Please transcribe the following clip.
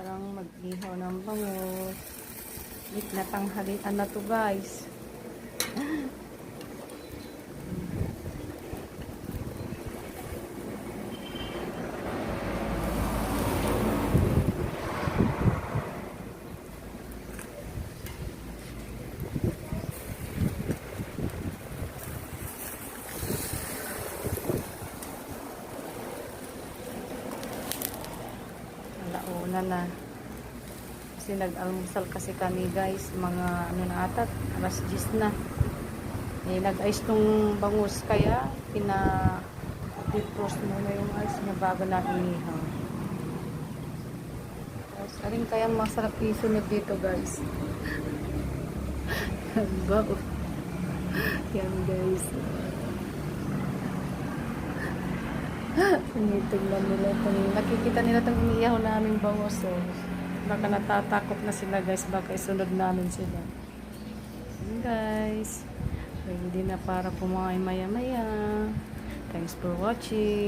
parang mag-ihaw ng bangus. Lit na tanghalian na to guys. Alauna na. Kasi nag-almusal kasi kami guys. Mga ano na ata, alas 10 na. Eh, nag-ice tong bangus kaya defrost muna yung ice niya bago na inihaw. Tapos, alin kaya masarap isunod dito guys. Bago. Yan guys. Tinitignan nila itong, nakikita nila itong iniihaw namin bangus. So, baka natatakot na sila guys, baka isunod namin sila. Yan guys. Ready na para kumain maya-maya. Thanks for watching.